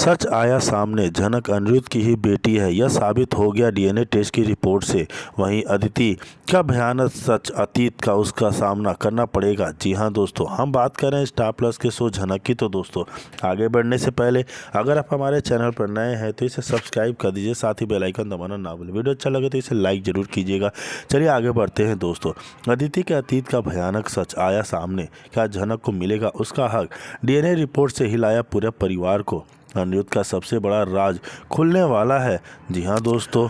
सच आया सामने, झनक अनिरुद्ध की ही बेटी है, यह साबित हो गया डीएनए टेस्ट की रिपोर्ट से। वहीं अदिति का भयानक सच अतीत का उसका सामना करना पड़ेगा। जी हां दोस्तों, हम बात कर रहे हैं स्टार प्लस के शो झनक की। तो दोस्तों, आगे बढ़ने से पहले अगर आप हमारे चैनल पर नए हैं तो इसे सब्सक्राइब कर दीजिए, साथ ही बेल आइकन दबाना ना भूलें। वीडियो अच्छा लगे तो इसे लाइक जरूर कीजिएगा। चलिए आगे बढ़ते हैं दोस्तों। अदिति के अतीत का भयानक सच आया सामने, क्या झनक को मिलेगा उसका हक? डीएनए रिपोर्ट से हिलाया पूरे परिवार को। अनिरुद्ध का सबसे बड़ा राज खुलने वाला है। जी हाँ दोस्तों,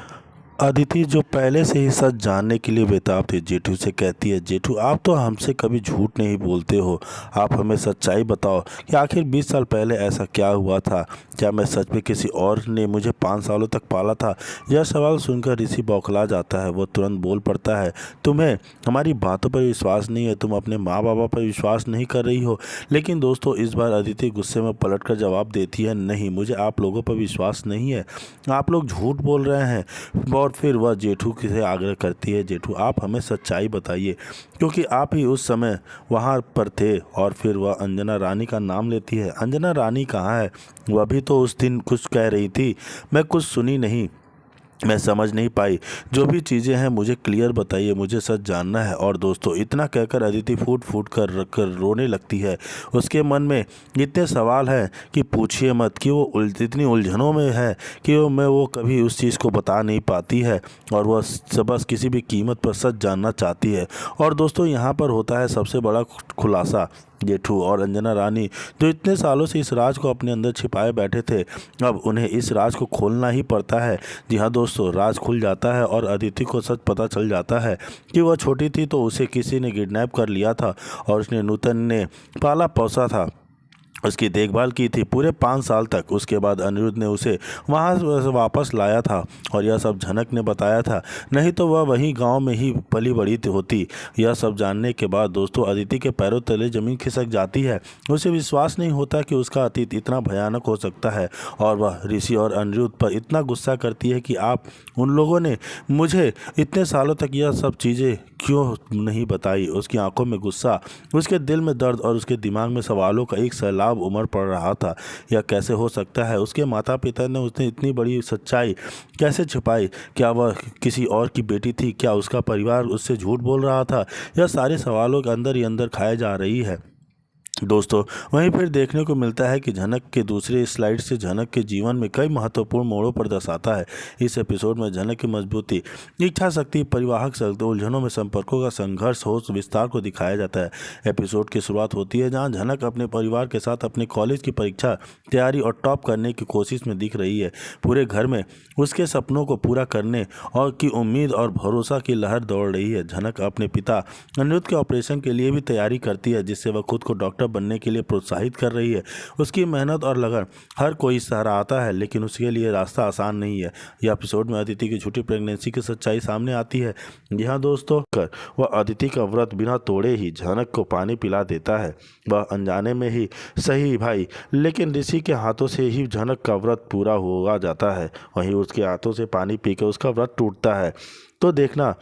अदिति जो पहले से ही सच जानने के लिए बेताब थी, जेठू से कहती है, जेठू आप तो हमसे कभी झूठ नहीं बोलते हो, आप हमें सच्चाई बताओ कि आखिर 20 साल पहले ऐसा क्या हुआ था। क्या मैं सच में किसी और ने मुझे 5 सालों तक पाला था? यह सवाल सुनकर ऋषि बौखला जाता है। वो तुरंत बोल पड़ता है, तुम्हें हमारी बातों पर विश्वास नहीं है, तुम अपने माँ बाबा पर विश्वास नहीं कर रही हो। लेकिन दोस्तों, इस बार अदिति गुस्से में पलट कर जवाब देती है, नहीं, मुझे आप लोगों पर विश्वास नहीं है, आप लोग झूठ बोल रहे हैं। और फिर वह जेठू से आग्रह करती है, जेठू आप हमें सच्चाई बताइए, क्योंकि आप ही उस समय वहाँ पर थे। और फिर वह अंजना रानी का नाम लेती है। अंजना रानी कहाँ है? वह भी तो उस दिन कुछ कह रही थी, मैं कुछ सुनी नहीं, मैं समझ नहीं पाई। जो भी चीज़ें हैं मुझे क्लियर बताइए, मुझे सच जानना है। और दोस्तों, इतना कहकर अदिति फूट फूट कर रोने लगती है। उसके मन में इतने सवाल हैं कि पूछिए मत, कि वो इतनी उलझनों में है कि वो कभी उस चीज़ को बता नहीं पाती है, और वह बस किसी भी कीमत पर सच जानना चाहती है। और दोस्तों, यहाँ पर होता है सबसे बड़ा खुलासा। जेठू और अंजना रानी जो इतने सालों से इस राज को अपने अंदर छिपाए बैठे थे, अब उन्हें इस राज को खोलना ही पड़ता है। जी हाँ दोस्तों, राज खुल जाता है और अदिति को सच पता चल जाता है कि वह छोटी थी तो उसे किसी ने किडनैप कर लिया था और उसने नूतन ने पाला पोसा था, उसकी देखभाल की थी पूरे 5 साल तक। उसके बाद अनिरुद्ध ने उसे वहाँ से वापस लाया था, और यह सब झनक ने बताया था, नहीं तो वह वहीं गांव में ही पली बड़ी होती। यह सब जानने के बाद दोस्तों, अदिति के पैरों तले ज़मीन खिसक जाती है। उसे विश्वास नहीं होता कि उसका अतीत इतना भयानक हो सकता है, और वह ऋषि और अनिरुद्ध पर इतना गुस्सा करती है कि आप उन लोगों ने मुझे इतने सालों तक यह सब चीज़ें क्यों नहीं बताई। उसकी आंखों में गुस्सा, उसके दिल में दर्द और उसके दिमाग में सवालों का एक सैलाब उमड़ पड़ रहा था। यह कैसे हो सकता है? उसके माता पिता ने उसने इतनी बड़ी सच्चाई कैसे छिपाई? क्या वह किसी और की बेटी थी? क्या उसका परिवार उससे झूठ बोल रहा था? यह सारे सवालों के अंदर ही अंदर खाए जा रही है दोस्तों। वहीं फिर देखने को मिलता है कि झनक के दूसरे स्लाइड से झनक के जीवन में कई महत्वपूर्ण मोड़ों पर दर्शाता है। इस एपिसोड में झनक की मजबूती, इच्छा शक्ति, परिवाहक शक्ति, उलझनों में संपर्कों का संघर्ष हो विस्तार को दिखाया जाता है। एपिसोड की शुरुआत होती है जहां झनक अपने परिवार के साथ अपने कॉलेज की परीक्षा तैयारी और टॉप करने की कोशिश में दिख रही है। पूरे घर में उसके सपनों को पूरा करने और की उम्मीद और भरोसा की लहर दौड़ रही है। झनक अपने पिता अनिरुद्ध के ऑपरेशन के लिए भी तैयारी करती है, जिससे वह खुद को डॉक्टर बनने के लिए प्रोत्साहित कर रही है। उसकी मेहनत और लगन हर कोई सराहता है, लेकिन उसके लिए रास्ता आसान नहीं है। यह एपिसोड में अदिति की झूठी प्रेगनेंसी की सच्चाई सामने आती है। यहाँ दोस्तों, वह अदिति का व्रत बिना तोड़े ही झनक को पानी पिला देता है। वह अनजाने में ही सही भाई, लेकिन ऋषि के हाथों से ही झनक का व्रत पूरा हो जाता है। वहीं उसके हाथों से पानी पीकर उसका व्रत टूटता है। तो देखना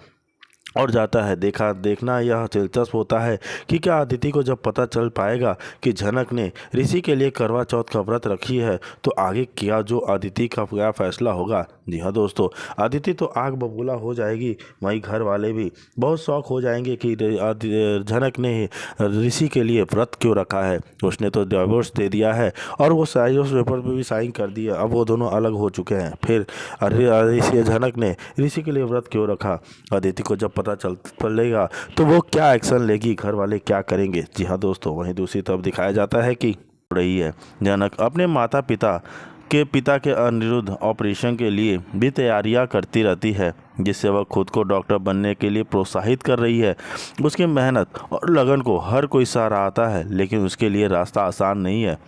और जाता है। देखना यह दिलचस्प होता है कि क्या अदिति को जब पता चल पाएगा कि झनक ने ऋषि के लिए करवा चौथ का व्रत रखी है, तो आगे क्या जो अदिति का क्या फैसला होगा। जी हाँ दोस्तों, अदिति तो आग बबूला हो जाएगी, वहीं घर वाले भी बहुत शौक हो जाएंगे कि झनक ने ऋषि के लिए व्रत क्यों रखा है। उसने तो डिवोर्स दे दिया है और वो डाइवोर्स पेपर पर भी साइन कर दिया, अब वो दोनों अलग हो चुके हैं। फिर झनक ने ऋषि के लिए व्रत क्यों रखा? अदिति को जब पता चलेगा तो वो क्या एक्शन लेगी, घर वाले क्या करेंगे। जी हाँ दोस्तों, वहीं दूसरी तरफ दिखाया जाता है कि रही है झनक अपने माता पिता के अनिरुद्ध ऑपरेशन के लिए भी तैयारियां करती रहती है, जिससे वह खुद को डॉक्टर बनने के लिए प्रोत्साहित कर रही है। उसकी मेहनत और लगन को हर कोई सराहता है, लेकिन उसके लिए रास्ता आसान नहीं है।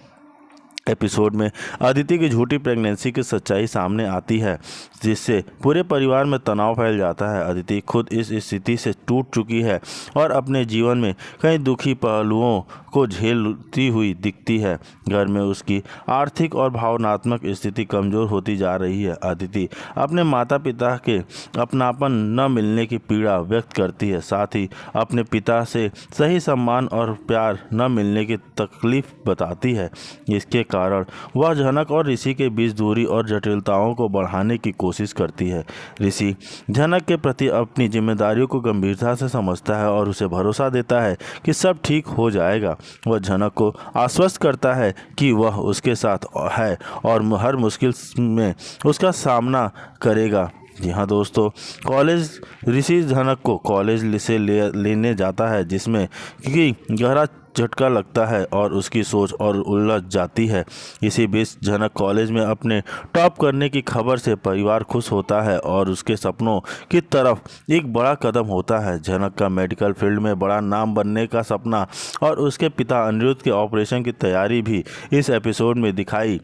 एपिसोड में अदिति की झूठी प्रेगनेंसी की सच्चाई सामने आती है, जिससे पूरे परिवार में तनाव फैल जाता है। अदिति खुद इस स्थिति से टूट चुकी है और अपने जीवन में कई दुखी पहलुओं को झेलती हुई दिखती है। घर में उसकी आर्थिक और भावनात्मक स्थिति कमज़ोर होती जा रही है। अदिति अपने माता पिता के अपनापन न मिलने की पीड़ा व्यक्त करती है, साथ ही अपने पिता से सही सम्मान और प्यार न मिलने की तकलीफ बताती है। इसके कारण वह झनक और ऋषि के बीच दूरी और जटिलताओं को बढ़ाने की कोशिश करती है। ऋषि झनक के प्रति अपनी जिम्मेदारियों को गंभीरता से समझता है और उसे भरोसा देता है कि सब ठीक हो जाएगा। वह झनक को आश्वस्त करता है कि वह उसके साथ है और हर मुश्किल में उसका सामना करेगा। जी हाँ दोस्तों, कॉलेज ऋषि झनक को कॉलेज से लेने जाता है, जिसमें कि गहरा झटका लगता है और उसकी सोच और उलझ जाती है। इसी बीच झनक कॉलेज में अपने टॉप करने की खबर से परिवार खुश होता है और उसके सपनों की तरफ एक बड़ा कदम होता है। झनक का मेडिकल फील्ड में बड़ा नाम बनने का सपना और उसके पिता अनिरुद्ध के ऑपरेशन की तैयारी भी इस एपिसोड में दिखाई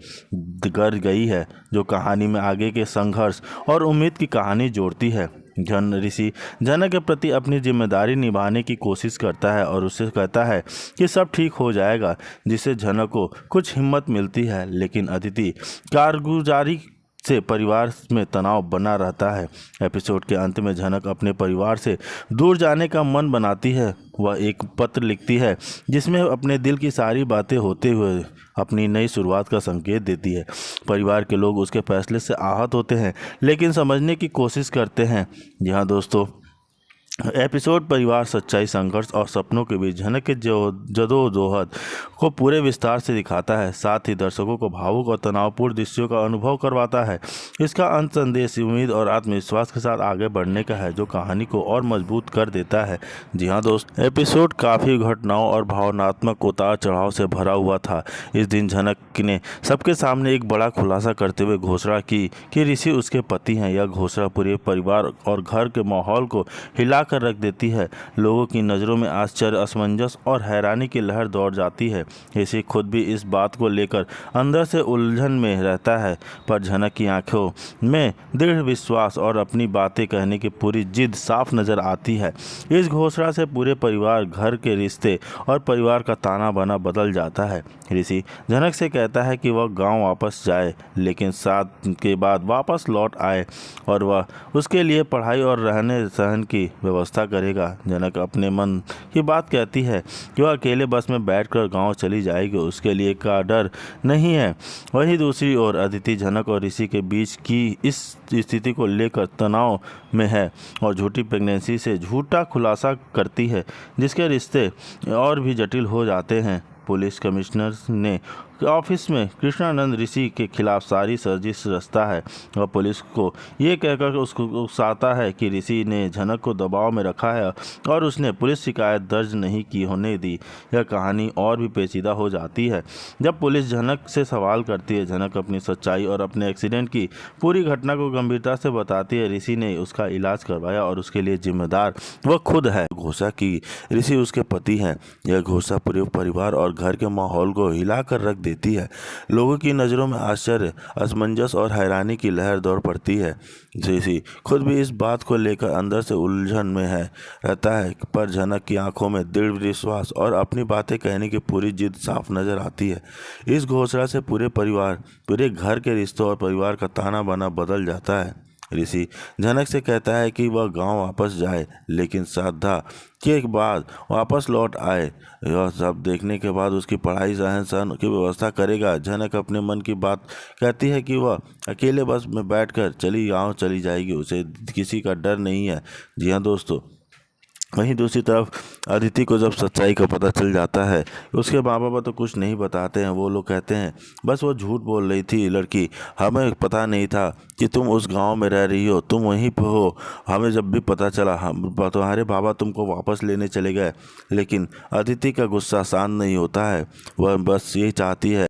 कर गई है, जो कहानी में आगे के संघर्ष और उम्मीद की कहानी जोड़ती है। ऋषि झनक के प्रति अपनी जिम्मेदारी निभाने की कोशिश करता है और उससे कहता है कि सब ठीक हो जाएगा, जिससे झनक को कुछ हिम्मत मिलती है। लेकिन अदिति कारगुजारी से परिवार में तनाव बना रहता है। एपिसोड के अंत में झनक अपने परिवार से दूर जाने का मन बनाती है। वह एक पत्र लिखती है जिसमें अपने दिल की सारी बातें होते हुए अपनी नई शुरुआत का संकेत देती है। परिवार के लोग उसके फैसले से आहत होते हैं, लेकिन समझने की कोशिश करते हैं। यहाँ दोस्तों, एपिसोड परिवार, सच्चाई, संघर्ष और सपनों के बीच झनक के जदोजहद को पूरे विस्तार से दिखाता है। साथ ही दर्शकों को भावुक और तनावपूर्ण दृश्यों का अनुभव करवाता है। इसका अंत संदेश उम्मीद और आत्मविश्वास के साथ आगे बढ़ने का है, जो कहानी को और मजबूत कर देता है। जी हाँ दोस्त, एपिसोड काफ़ी घटनाओं और भावनात्मक उतार चढ़ाव से भरा हुआ था। इस दिन झनक ने सबके सामने एक बड़ा खुलासा करते हुए घोषणा की कि ऋषि उसके पति हैं। यह घोषणा पूरे परिवार और घर के माहौल को हिला कर रख देती है। लोगों की नज़रों में आश्चर्य, असमंजस और हैरानी की लहर दौड़ जाती है। ऋषि खुद भी इस बात को लेकर अंदर से उलझन में रहता है, पर झनक की आंखों में दृढ़ विश्वास और अपनी बातें कहने की पूरी जिद साफ नजर आती है। इस घोषणा से पूरे परिवार, घर के रिश्ते और परिवार का ताना बाना बदल जाता है। ऋषि झनक से कहता है कि वह गांव वापस जाए, लेकिन 7 के बाद वापस लौट आए और वह उसके लिए पढ़ाई और रहने सहन की व्यवस्था करेगा। झनक अपने मन की बात कहती है कि वह अकेले बस में बैठकर गांव चली जाएगी, उसके लिए का डर नहीं है। वहीं दूसरी ओर अदिति झनक और ऋषि के बीच की इस स्थिति को लेकर तनाव में है और झूठी प्रेगनेंसी से झूठा खुलासा करती है, जिसके रिश्ते और भी जटिल हो जाते हैं। पुलिस कमिश्नर ने ऑफिस में कृष्णानंद ऋषि के खिलाफ सारी साजिश रचता है। वह पुलिस को ये कहकर उसको उकसाता है कि ऋषि ने झनक को दबाव में रखा है और उसने पुलिस शिकायत दर्ज नहीं की होने दी। यह कहानी और भी पेचीदा हो जाती है जब पुलिस झनक से सवाल करती है। झनक अपनी सच्चाई और अपने एक्सीडेंट की पूरी घटना को गंभीरता से बताती है। ऋषि ने उसका इलाज करवाया और उसके लिए जिम्मेदार वह खुद है। घोषणा की ऋषि उसके पति हैं। यह घोषणा पूरे परिवार और घर के माहौल को हिलाकर रख देती है। लोगों की नज़रों में आश्चर्य, असमंजस और हैरानी की लहर दौड़ पड़ती है। ऋषि खुद भी इस बात को लेकर अंदर से उलझन में रहता है, पर झनक की आंखों में दृढ़ विश्वास और अपनी बातें कहने की पूरी जिद साफ नजर आती है। इस घोषणा से पूरे परिवार, पूरे घर के रिश्तों और परिवार का ताना बाना बदल जाता है। ऋषि झनक से कहता है कि वह गांव वापस जाए, लेकिन श्रद्धा के बाद वापस लौट आए। यह सब देखने के बाद उसकी पढ़ाई, रहन सहन की व्यवस्था करेगा। झनक अपने मन की बात कहती है कि वह अकेले बस में बैठकर गांव चली जाएगी, उसे किसी का डर नहीं है। जी हाँ दोस्तों, वहीं दूसरी तरफ अदिति को जब सच्चाई का पता चल जाता है, उसके माँ बाप तो कुछ नहीं बताते हैं। वो लोग कहते हैं बस वो झूठ बोल रही थी लड़की, हमें पता नहीं था कि तुम उस गांव में रह रही हो, तुम वहीं पर हो। हमें जब भी पता चला तुम्हारे बाबा तुमको वापस लेने चले गए। लेकिन अदिति का गुस्सा शांत नहीं होता है। वह बस यही चाहती है